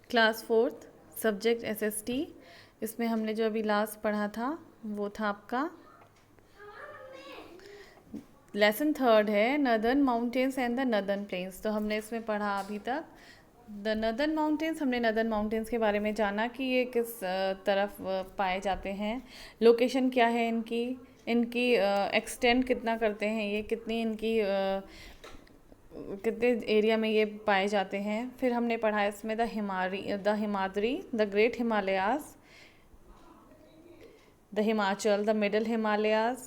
Class fourth subject SST. इसमें हमने जो अभी लास्ट पढ़ा था वो था आपका लेसन थर्ड है northern mountains and the northern plains. तो हमने इसमें पढ़ा अभी तक द नदर्न माउंटेन्स। हमने नदर्न माउंटेन्स के बारे में जाना कि ये किस तरफ पाए जाते हैं, लोकेशन क्या है इनकी, इनकी एक्सटेंड कितना करते हैं, ये कितनी इनकी कितने एरिया में ये पाए जाते हैं। फिर हमने पढ़ा इसमें the Himadri, the great Himalayas, the Himachal, the middle Himalayas,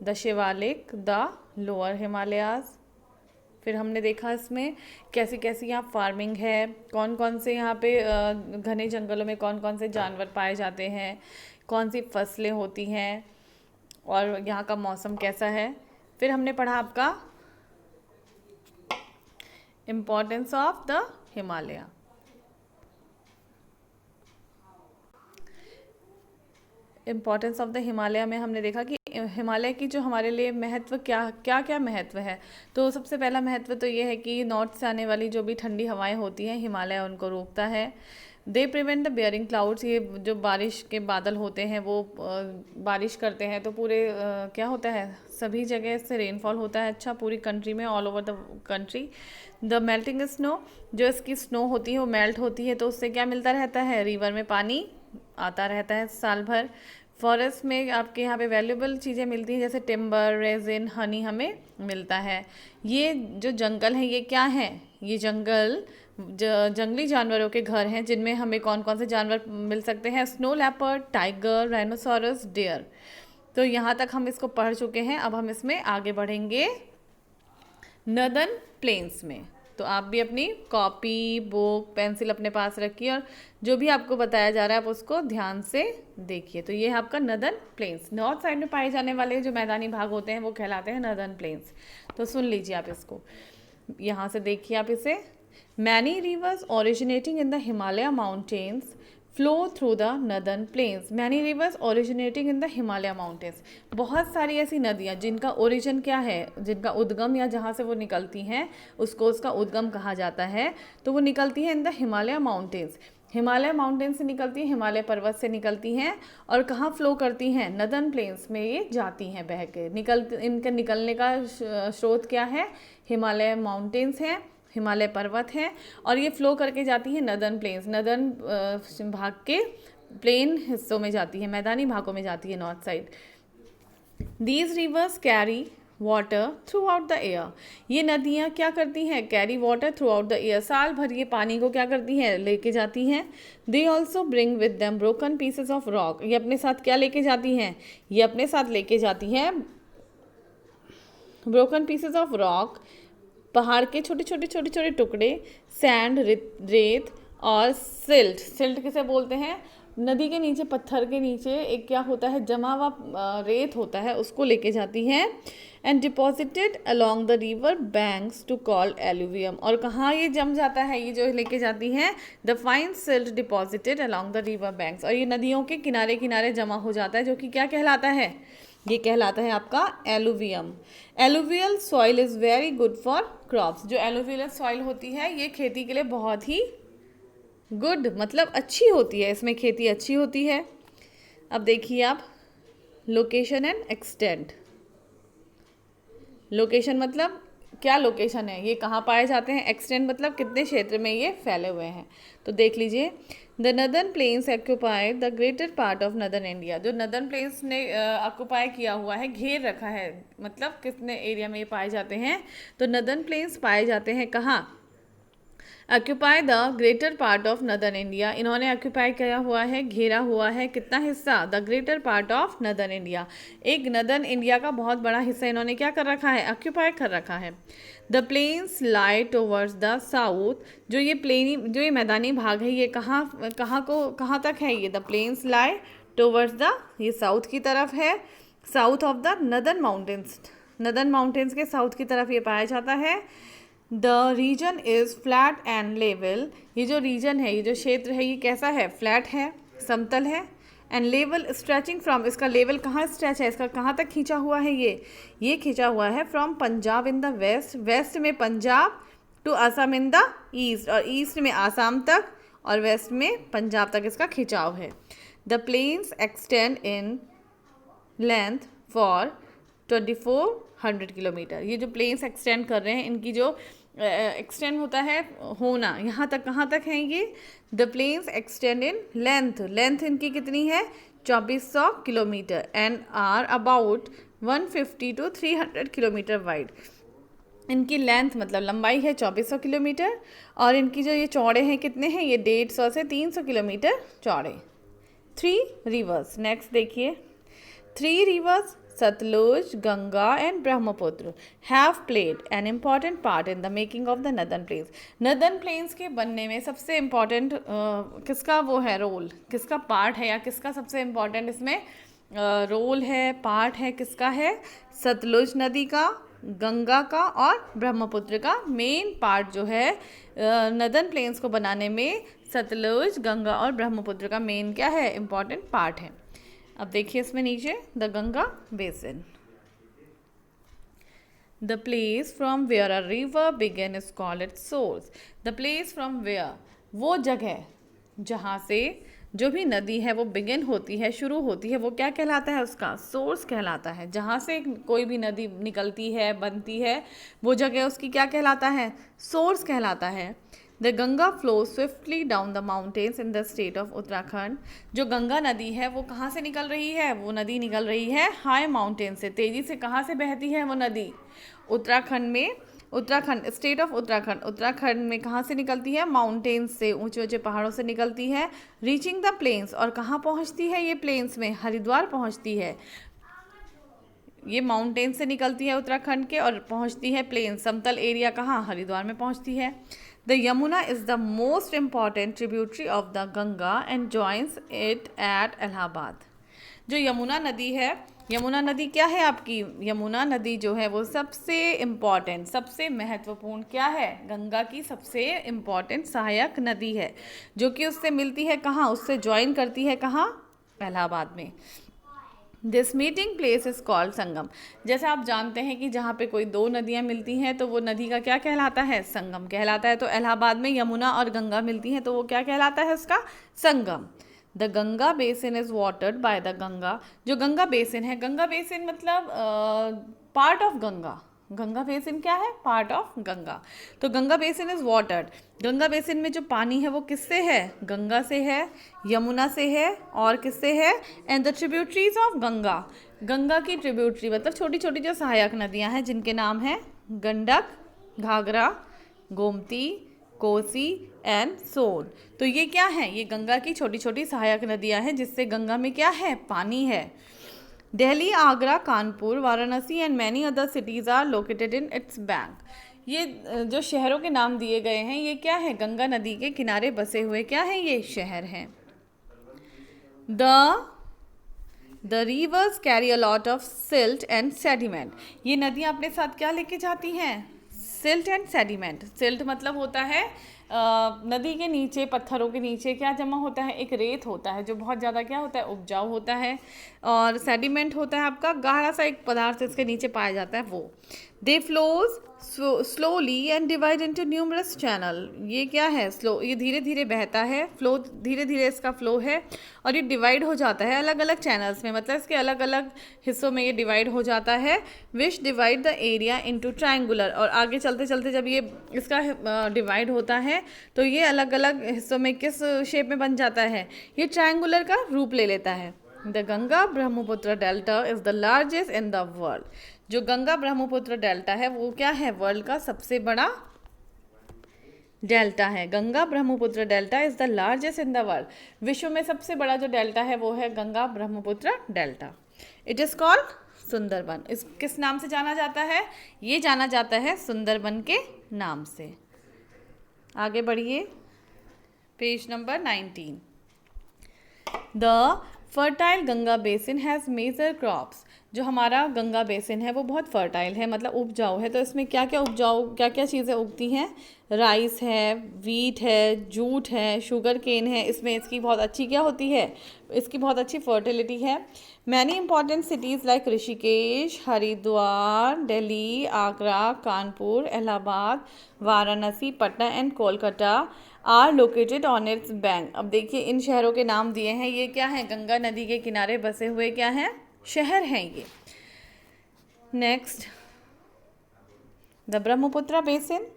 the Shivalik, the lower Himalayas. फिर हमने देखा इसमें कैसी कैसी यहाँ फार्मिंग है, कौन कौन से यहाँ पे घने जंगलों में कौन कौन से जानवर पाए जाते हैं, कौन सी फसलें होती हैं और यहाँ का मौसम कैसा है। फिर हमने पढ़ा आपका importance of the Himalaya. Importance of the Himalaya में हमने देखा कि हिमालय की जो हमारे लिए महत्व क्या क्या क्या महत्व है। तो सबसे पहला महत्व तो ये है कि नॉर्थ से आने वाली जो भी ठंडी हवाएं होती हैं हिमालय उनको रोकता है। They prevent the bearing clouds, ये जो बारिश के बादल होते हैं वो बारिश करते हैं तो पूरे क्या होता है, सभी जगह से रेनफॉल होता है अच्छा पूरी कंट्री में, all over the country. The melting snow, जो इसकी स्नो होती है वो मेल्ट होती है तो उससे क्या मिलता रहता है, रिवर में पानी आता रहता है साल भर। फॉरेस्ट में आपके यहाँ पे वैल्यूएबल चीज़ें मिलती हैं जैसे टिम्बर, रेजिन, हनी हमें मिलता है। ये जो जंगल है ये क्या है, ये जंगल जंगली जानवरों के घर हैं जिनमें हमें कौन कौन से जानवर मिल सकते हैं, snow leopard, tiger, rhinoceros, deer. तो यहाँ तक हम इसको पढ़ चुके हैं। अब हम इसमें आगे बढ़ेंगे नदर्न प्लेन्स में। तो आप भी अपनी कॉपी, बुक, पेंसिल अपने पास रखिए और जो भी आपको बताया जा रहा है आप उसको ध्यान से देखिए। तो ये है आपका नदर्न प्लेन्स। नॉर्थ साइड में पाए जाने वाले जो मैदानी भाग होते हैं वो कहलाते हैं नदर्न प्लेन्स। तो सुन लीजिए आप इसको, यहाँ से देखिए आप इसे। Many rivers originating in the Himalaya mountains flow through the northern plains. Many rivers originating in the Himalaya mountains, बहुत सारी ऐसी नदियाँ जिनका ओरिजिन क्या है, जिनका उद्गम या जहाँ से वो निकलती हैं उसको उसका उद्गम कहा जाता है। तो वो निकलती है इन the Himalaya mountains, Himalaya mountain से निकलती हैं, हिमालय पर्वत से निकलती हैं और कहाँ फ्लो करती हैं, नदर्न प्लेन्स में ये जाती हैं बह के। इनके निकलने का स्रोत क्या है, हिमालय माउंटेन्स हैं, हिमालय पर्वत है और ये फ्लो करके जाती है नदर्न प्लेन्स, नदर्न भाग के प्लेन हिस्सों में जाती है, मैदानी भागों में जाती है north side. These rivers carry water through out the air, ये नदियाँ क्या करती हैं, carry water through out the air, साल भर ये पानी को क्या करती हैं, लेके जाती हैं। They also bring with them broken pieces of rock, ये अपने साथ क्या लेके जाती हैं, ये अपने साथ लेके जाती हैं ब्रोकन पीसेस ऑफ रॉक, पहाड़ के छोटे छोटे छोटे छोटे टुकड़े, सैंड, रेत और सिल्ट। सिल्ट किसे बोलते हैं, नदी के नीचे, पत्थर के नीचे एक क्या होता है, जमा हुआ रेत होता है, उसको लेके जाती हैं। And deposited along the river banks to call alluvium, और कहाँ ये जम जाता है, ये जो लेके जाती हैं, the fine silt deposited along the river banks, और ये नदियों के किनारे किनारे जमा हो जाता है जो कि क्या कहलाता है, ये कहलाता है आपका alluvium. Alluvial soil is very good for crops, जो एलुवियल सॉइल होती है ये खेती के लिए बहुत ही गुड मतलब अच्छी होती है, इसमें खेती अच्छी होती है। अब देखिए आप लोकेशन एंड एक्सटेंट। लोकेशन मतलब क्या लोकेशन है, ये कहाँ पाए जाते हैं, एक्सटेंट मतलब कितने क्षेत्र में ये फैले हुए हैं। तो देख लीजिए, the northern plains occupy the greater part of northern India, जो नदर्न प्लेन्स ने ऑक्यूपाई किया हुआ है, घेर रखा है, मतलब कितने एरिया में ये पाए जाते हैं, तो नदर्न प्लेन्स पाए जाते हैं कहाँ, occupy the greater part of northern India, इन्होंने ऑक्यूपाई किया हुआ है, घेरा हुआ है कितना हिस्सा, the greater part of northern India, एक नदर्न इंडिया का बहुत बड़ा हिस्सा इन्होंने क्या कर रखा है, ऑक्यूपाई कर रखा है। The plains lie towards the south, जो ये मैदानी भाग है ये कहाँ तक है, ये the plains lie towards the, ये साउथ की तरफ है, south of the northern mountains, northern mountains के साउथ की तरफ ये पाया जाता है। The region is flat and level, ये जो रीजन है, ये जो क्षेत्र है, ये कैसा है, फ्लैट है, समतल है, एंड लेवल स्ट्रेचिंग फ्रॉम, इसका लेवल कहाँ स्ट्रेच है, इसका कहाँ तक खींचा हुआ है, ये खींचा हुआ है from Punjab in the west, west में Punjab, to Assam in the east, और ईस्ट में आसाम तक, और वेस्ट में पंजाब तक इसका खिंचाव है। The plains extend in length for 2400 kilometre. ये जो प्लेन्स एक्सटेंड कर रहे हैं, इनकी जो एक्सटेंड होता है होना, यहाँ तक कहाँ तक है ये? The plains extend in length, length इनकी कितनी है? 2400 kilometre and are about 150 to 300 kilometre wide. इनकी लेंथ मतलब लंबाई है 2400 किलोमीटर और इनकी जो ये चौड़े हैं कितने हैं? ये 150 से 300 किलोमीटर चौड़े। 3 रिवर्स, नेक्स्ट देखिए। 3 rivers Satluj, Ganga and Brahmaputra have played an important part in the making of the Northern Plains. Northern Plains के बनने में सबसे इम्पॉर्टेंट किसका वो है रोल, किसका पार्ट है या किसका सबसे इम्पॉर्टेंट इसमें रोल है, पार्ट है, किसका है? सतलुज नदी का, गंगा का और ब्रह्मपुत्र का। मेन पार्ट जो है नदर्न प्लेन्स को बनाने में सतलुज, गंगा और ब्रह्मपुत्र का मेन क्या है? इम्पॉर्टेंट पार्ट है। अब देखिए इसमें नीचे, the Ganga basin, the place from where a river began is called its source. The place from where, वो जगह जहाँ से जो भी नदी है वो बिगिन होती है, शुरू होती है, वो क्या कहलाता है? उसका सोर्स कहलाता है। जहाँ से कोई भी नदी निकलती है, बनती है, वो जगह उसकी क्या कहलाता है? सोर्स कहलाता है। The Ganga flow swiftly down the mountains in the state of Uttarakhand. जो गंगा नदी है वो कहाँ से निकल रही है? वो नदी निकल रही है हाई माउंटेन से। तेज़ी से कहाँ से बहती है वो नदी? उत्तराखंड में, उत्तराखंड, स्टेट ऑफ उत्तराखंड, उत्तराखंड में कहाँ से निकलती है? माउंटेन्स से, ऊंचे ऊंचे पहाड़ों से निकलती है। रीचिंग द प्लेन्स, और कहाँ पहुँचती है ये प्लेन्स में? हरिद्वार पहुँचती है। ये माउंटेन से निकलती है उत्तराखंड के और पहुँचती है प्लेन, समतल एरिया कहाँ? हरिद्वार में पहुँचती है। The Yamuna is the most important tributary of the Ganga and joins it at Allahabad. जो यमुना नदी है, यमुना नदी क्या है आपकी? यमुना नदी जो है वो सबसे इम्पॉर्टेंट, सबसे महत्वपूर्ण क्या है? गंगा की सबसे इम्पॉर्टेंट सहायक नदी है, जो कि उससे मिलती है कहाँ? उससे ज्वाइन करती है कहाँ? इलाहाबाद में। This meeting place is called Sangam. जैसे आप जानते हैं कि जहाँ पे कोई दो नदियाँ मिलती हैं तो वो नदी का क्या कहलाता है? संगम कहलाता है। तो इलाहाबाद में यमुना और गंगा मिलती हैं तो वो क्या कहलाता है? उसका Sangam. The Ganga basin is watered by the Ganga. जो गंगा बेसिन है, गंगा बेसिन मतलब part of Ganga. Ganga basin क्या है? Part of Ganga. तो Ganga basin is watered. Ganga basin में जो पानी है वो किससे है? गंगा से है, यमुना से है और किससे है? And the tributaries of Ganga, Ganga की ट्रिब्यूटरी मतलब छोटी छोटी जो सहायक नदियां हैं जिनके नाम हैं गंडक, घाघरा, गोमती, कोसी एंड सोन। तो ये क्या है? ये गंगा की छोटी छोटी सहायक नदियां हैं जिससे गंगा में क्या है? पानी है। Delhi, Agra, Kanpur, Varanasi and many other cities are located in its bank. ये जो शहरों के नाम दिए गए हैं ये क्या है? गंगा नदी के किनारे बसे हुए क्या है? ये शहर हैं। The reverse carry a lot of silt and sediment. ये नदियाँ अपने साथ क्या लेके जाती हैं? Silt and sediment. सिल्ट मतलब होता है नदी के नीचे, पत्थरों के नीचे क्या जमा होता है? एक रेत होता है जो बहुत ज़्यादा क्या होता है? उपजाऊ होता है। और सेडिमेंट होता है आपका गाढ़ा सा एक पदार्थ इसके नीचे पाया जाता है वो। They flows slowly and divide into numerous channel. ये क्या है? स्लो, ये धीरे धीरे बहता है, फ्लो धीरे धीरे इसका फ्लो है और ये डिवाइड हो जाता है अलग अलग चैनल्स में, मतलब इसके अलग अलग हिस्सों में ये डिवाइड हो जाता है। विच divide the area into triangular. और आगे चलते चलते जब ये इसका डिवाइड होता है तो ये अलग अलग हिस्सों में किस शेप में बन जाता है? ये ट्रायंगुलर का रूप ले लेता है। The Ganga Brahmaputra delta is the largest in the world. जो गंगा ब्रह्मपुत्र डेल्टा है वो क्या है? वर्ल्ड का सबसे बड़ा डेल्टा है। Ganga Brahmaputra delta is the largest in the world. विश्व में सबसे बड़ा जो डेल्टा है वो है Ganga Brahmaputra delta. It is called Sundarban. इस किस नाम से जाना जाता है? ये जाना जाता है सुंदरबन के नाम से। आगे बढ़िए, page number 19। The fertile Ganga basin has major crops. जो हमारा गंगा बेसिन है वो बहुत फर्टाइल है, मतलब उपजाऊ है। तो इसमें क्या क्या उपजाऊ, क्या क्या चीज़ें उगती हैं? राइस है, वीट है, जूट है, शुगर केन है। इसमें इसकी बहुत अच्छी क्या होती है? इसकी बहुत अच्छी फर्टिलिटी है। Many important cities like Rishikesh, Haridwar, Delhi, Agra, Kanpur, Allahabad, Varanasi, Patna and Kolkata are located on its bank. अब देखिए इन शहरों के नाम दिए हैं, ये क्या है, गंगा नदी के किनारे बसे हुए क्या हैं, शहर हैं ये। Next, the Brahmaputra basin.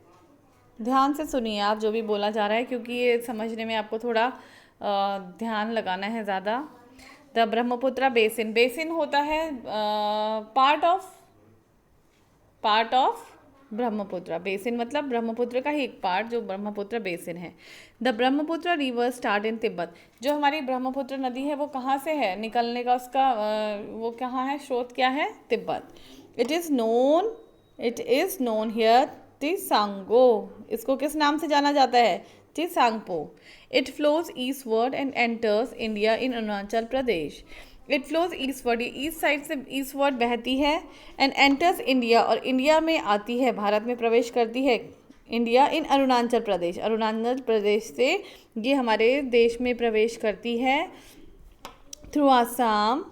ध्यान से सुनिए आप जो भी बोला जा रहा है, क्योंकि ये समझने में आपको थोड़ा ध्यान लगाना है ज़्यादा। द ब्रह्मपुत्र बेसिन, बेसिन होता है पार्ट ऑफ ब्रह्मपुत्र। बेसिन मतलब ब्रह्मपुत्र का ही एक पार्ट जो ब्रह्मपुत्र बेसिन है। The Brahmaputra river start in Tibet. जो हमारी ब्रह्मपुत्र नदी है वो कहाँ से है, निकलने का उसका वो कहाँ है, स्रोत क्या है, Tibet. It is known here Tsangpo. इसको किस नाम से जाना जाता है, Tsangpo. It flows eastward and enters India in Arunachal Pradesh. It flows eastward, ये ईस्ट साइड से ईस्टवर्ड बहती है, एंड एंटर्स इंडिया, और इंडिया में आती है, भारत में प्रवेश करती है इंडिया इन अरुणाचल प्रदेश। अरुणाचल प्रदेश से ये हमारे देश में प्रवेश करती है through Assam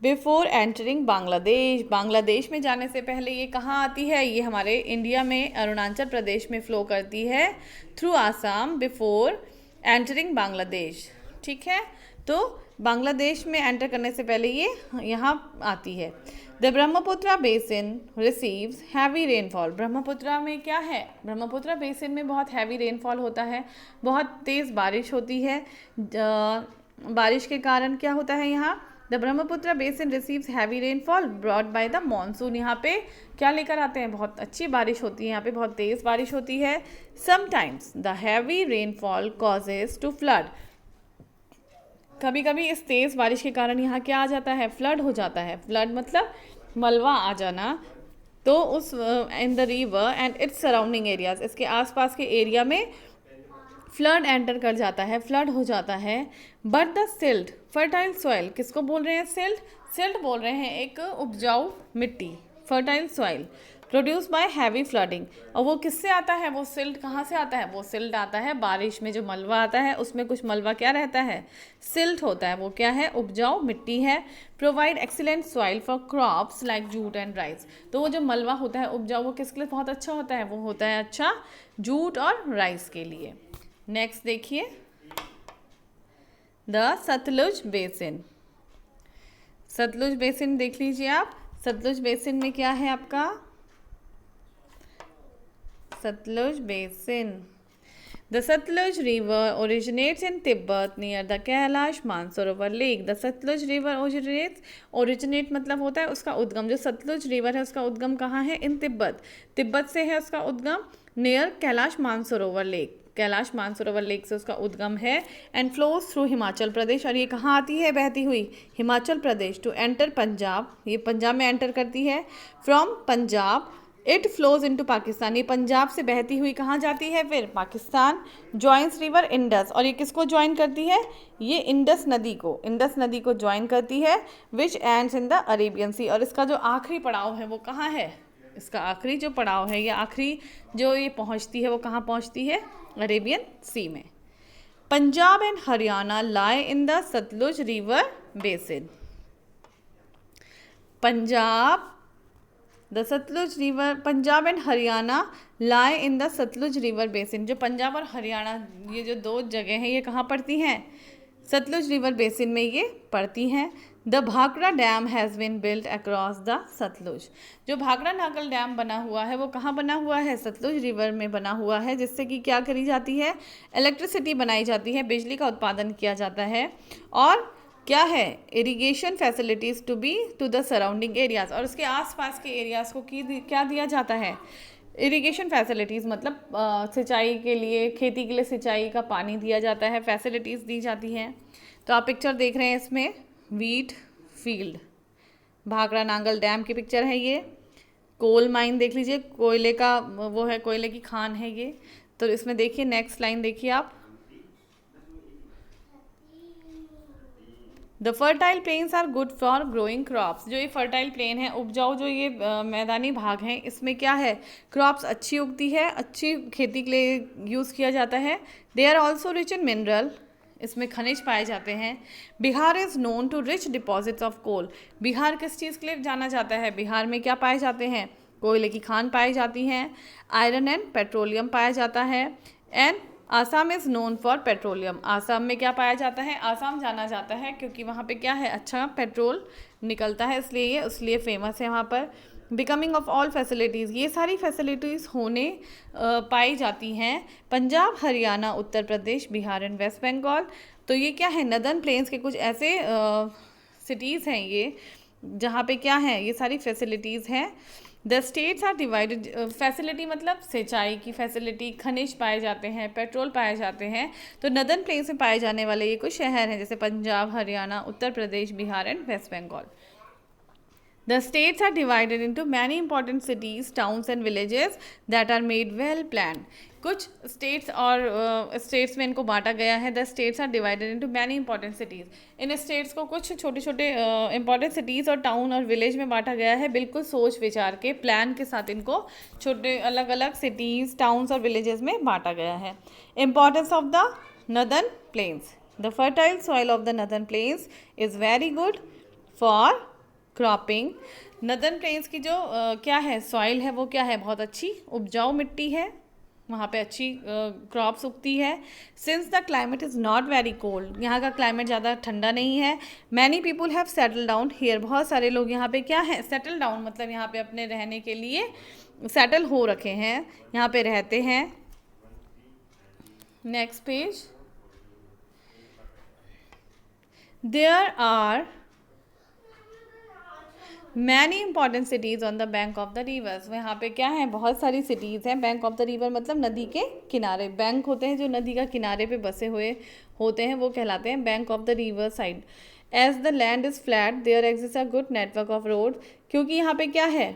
before entering Bangladesh. Bangladesh में जाने से पहले ये कहाँ आती है, ये हमारे इंडिया में अरुणाचल प्रदेश में फ़्लो करती है through Assam before entering Bangladesh. ठीक है, तो बांग्लादेश में एंटर करने से पहले ये यहाँ आती है। The Brahmaputra basin receives heavy rainfall. Brahmaputra में क्या है, ब्रह्मपुत्र बेसिन में बहुत हैवी रेनफॉल होता है, बहुत तेज़ बारिश होती है। बारिश के कारण क्या होता है यहाँ, the Brahmaputra basin receives heavy rainfall brought by the monsoon. यहाँ पे क्या लेकर आते हैं, बहुत अच्छी बारिश होती है, यहाँ पे बहुत तेज़ बारिश होती है। Sometimes the heavy rainfall causes to flood. कभी कभी इस तेज़ बारिश के कारण यहाँ क्या आ जाता है, फ्लड हो जाता है। फ्लड मतलब मलबा आ जाना। तो उस in the river and its surrounding areas, इसके आसपास के एरिया में फ्लड एंटर कर जाता है, फ्लड हो जाता है। But the silt fertile soil, किसको बोल रहे हैं, सिल्ट बोल रहे हैं, एक उपजाऊ मिट्टी, fertile soil produce by heavy flooding. और वो किससे आता है, वो सिल्ट कहाँ से आता है, वो सिल्ट आता है बारिश में, जो मलबा आता है उसमें कुछ मलबा क्या रहता है, सिल्ट होता है, वो क्या है, उपजाऊ मिट्टी है। Provide excellent soil for crops like jute and rice. तो वो जो मलबा होता है उपजाऊ, वो किसके लिए बहुत अच्छा होता है, वो होता है अच्छा जूट और राइस के लिए। नेक्स्ट देखिए, the Sutlej basin. Sutlej basin देख लीजिए आप। सतलुज बेसिन में क्या है आपका, Sutlej basin. The Sutlej river originates in Tibet near the Kailash Mansarovar lake. The Sutlej river originate मतलब होता है उसका उद्गम। जो सतलुज रिवर है उसका उद्गम कहाँ है, इन तिब्बत से है उसका उद्गम, near Kailash Mansarovar lake. Kailash Mansarovar lake से उसका उद्गम है। And flows through Himachal Pradesh, और ये कहाँ आती है, बहती हुई हिमाचल प्रदेश, टू एंटर पंजाब, ये पंजाब में एंटर करती है। From Punjab it flows into Pakistan, ये पंजाब से बहती हुई कहाँ जाती है, फिर पाकिस्तान। जॉइंस रिवर इंडस, और ये किसको ज्वाइन करती है, ये इंडस नदी को ज्वाइन करती है। Which ends in the Arabian sea, और इसका जो आखिरी पड़ाव है वो कहाँ है, इसका आखिरी जो पड़ाव है या आखिरी जो ये पहुँचती है वो कहाँ पहुँचती है, अरेबियन सी में। Punjab and Haryana lie in the Sutlej river basin. Punjab and Haryana lie in the Sutlej river basin. जो पंजाब और हरियाणा ये जो दो जगह हैं ये कहाँ पड़ती हैं, सतलुज रिवर बेसिन में ये पड़ती हैं। The Bhakra dam has been built across the Sutlej. जो भाखड़ा नागल डैम बना हुआ है वो कहाँ बना हुआ है, सतलुज रिवर में बना हुआ है, जिससे कि क्या करी जाती है, इलेक्ट्रिसिटी बनाई जाती है, बिजली का उत्पादन किया जाता है। और क्या है, irrigation facilities to the surrounding areas, और उसके आसपास के एरियाज़ को क्या दिया जाता है, इरिगेशन फैसिलिटीज़ मतलब सिंचाई के लिए, खेती के लिए सिंचाई का पानी दिया जाता है, फैसिलिटीज़ दी जाती हैं। तो आप पिक्चर देख रहे हैं इसमें, wheat field, Bhakra Nangal dam की पिक्चर है ये। कोल माइन देख लीजिए, कोयले का वो है, कोयले की खान है ये। तो इसमें देखिए नेक्स्ट लाइन देखिए आप, the fertile plains are good for growing crops. जो ये फर्टाइल प्लेन है, उपजाऊ जो ये मैदानी भाग हैं, इसमें क्या है, क्रॉप्स अच्छी उगती है, अच्छी खेती के लिए यूज़ किया जाता है। They are also rich in mineral, इसमें खनिज पाए जाते हैं। Bihar is known to rich deposits of coal. Bihar किस चीज़ के लिए जाना जाता है, बिहार में क्या पाए जाते हैं, कोयले की खान पाई जाती हैं, आयरन एंड पेट्रोलियम पाया जाता है, and Assam is known for petroleum. Assam में क्या पाया जाता है? आसाम जाना जाता है क्योंकि वहाँ पे क्या है, अच्छा पेट्रोल निकलता है, इसलिए फेमस है वहाँ पर। बिकमिंग ऑफ ऑल फैसिलिटीज़, ये सारी फैसिलिटीज़ होने पाई जाती हैं पंजाब, हरियाणा, उत्तर प्रदेश, बिहार एंड वेस्ट बंगाल। तो ये क्या है, नदर्न प्लेन्स के कुछ ऐसे सिटीज़ हैं ये जहाँ पे क्या है, ये सारी फैसिलिटीज़ हैं। The states are divided, facility मतलब सिंचाई की फैसिलिटी, खनिज पाए जाते हैं, पेट्रोल पाए जाते हैं। तो नदर्न प्लेन्स में पाए जाने वाले ये कुछ शहर हैं जैसे Punjab, Haryana, Uttar Pradesh, Bihar and West Bengal. The states are divided into many important cities, towns and villages that are made well planned. कुछ स्टेट्स और स्टेट्स में इनको बांटा गया है। The states are divided into many important cities. इन स्टेट्स को कुछ छोटे छोटे इंपॉर्टेंट सिटीज़ और टाउन और विलेज में बांटा गया है, बिल्कुल सोच विचार के प्लान के साथ इनको छोटे अलग अलग सिटीज़, टाउन्स और विलेजेस में बांटा गया है। Importance of the northern plains. The fertile soil of the northern plains is very good for cropping. Northern plains की जो क्या है सॉइल है वो क्या है, बहुत अच्छी उपजाऊ मिट्टी है, वहाँ पे अच्छी क्रॉप्स उगती है। Since the climate is not very cold, यहाँ का क्लाइमेट ज़्यादा ठंडा नहीं है। Many people have settle down here, बहुत सारे लोग यहाँ पे क्या है, सेटल डाउन मतलब यहाँ पे अपने रहने के लिए सेटल हो रखे हैं, यहाँ पे रहते हैं। Next page. There are many important cities on the bank of the rivers. यहाँ पे क्या है, बहुत सारी सिटीज़ हैं। बैंक ऑफ द रिवर मतलब नदी के किनारे, बैंक होते हैं जो नदी का किनारे पे बसे हुए होते हैं, वो कहलाते हैं bank of the river side. As the land is flat there exist a good network of road, क्योंकि यहाँ पे क्या है,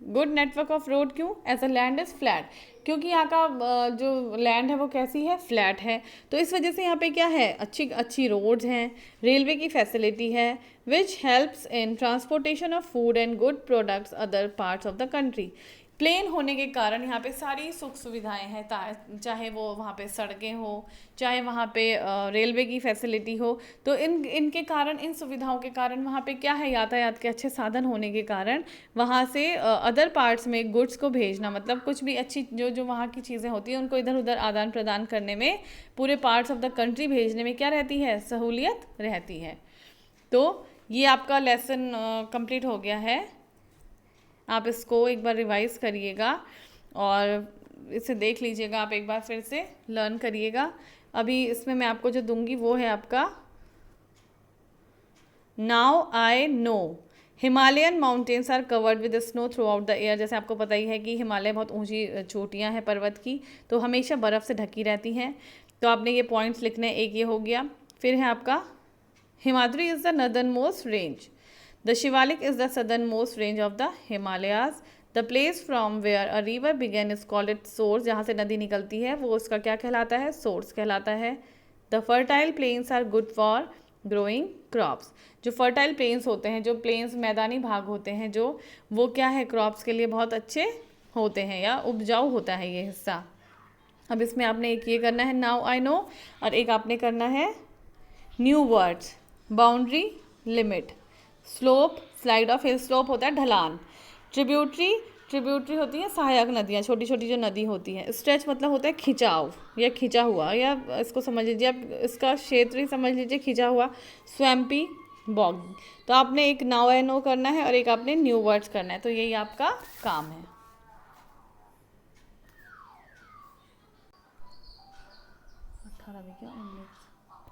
गुड नेटवर्क ऑफ रोड। क्यों? As a land is flat, क्योंकि यहाँ का जो लैंड है वो कैसी है, फ्लैट है। तो इस वजह से यहाँ पे क्या है, अच्छी अच्छी रोड्स हैं, रेलवे की फैसिलिटी है, which helps in transportation of food and good products other parts of the country. Plain होने के कारण यहाँ पे सारी सुख सुविधाएं हैं, चाहे वो वहाँ पे सड़कें हो, चाहे वहाँ पे रेलवे की फैसिलिटी हो। तो इनके कारण, इन सुविधाओं के कारण वहाँ पे क्या है, यातायात के अच्छे साधन होने के कारण वहाँ से अदर पार्ट्स में गुड्स को भेजना, मतलब कुछ भी अच्छी जो वहाँ की चीज़ें होती हैं उनको इधर उधर आदान प्रदान करने में, पूरे पार्ट्स ऑफ द कंट्री भेजने में क्या रहती है, सहूलियत रहती है। तो ये आपका लेसन कंप्लीट हो गया है। आप इसको एक बार रिवाइज़ करिएगा और इसे देख लीजिएगा, आप एक बार फिर से लर्न करिएगा। अभी इसमें मैं आपको जो दूंगी वो है आपका now I know Himalayan mountains are covered with snow throughout the year. जैसे आपको पता ही है कि हिमालय बहुत ऊंची चोटियां हैं पर्वत की, तो हमेशा बर्फ़ से ढकी रहती हैं। तो आपने ये पॉइंट्स लिखने, एक ये हो गया। फिर है आपका Himadri is the northern most range, the Shivalik is the southern most range of the Himalayas, the place from where a river began is called its source, जहाँ से नदी निकलती है वो उसका क्या कहलाता है, सोर्स कहलाता है। The fertile plains are good for growing crops, जो फर्टाइल प्लेन्स होते हैं, जो प्लेन्स मैदानी भाग होते हैं, जो वो क्या है, क्रॉप्स के लिए बहुत अच्छे होते हैं या उपजाऊ होता है ये हिस्सा। अब इसमें आपने एक ये करना है नाउ आई नो, और एक आपने करना है new words. Boundary, limit, slope, slide of hill, slope होता है ढलान। ट्रिब्यूटरी होती है सहायक नदियाँ, छोटी छोटी जो नदी होती है। स्ट्रेच मतलब होता है खिंचाव या खिंचा हुआ, या इसको समझ लीजिए आप, इसका क्षेत्र ही समझ लीजिए खिंचा हुआ। Swampy, bog. तो आपने एक नाउ आई नो करना है और एक आपने न्यू वर्ड्स करना है, तो यही आपका काम है। 18 में क्या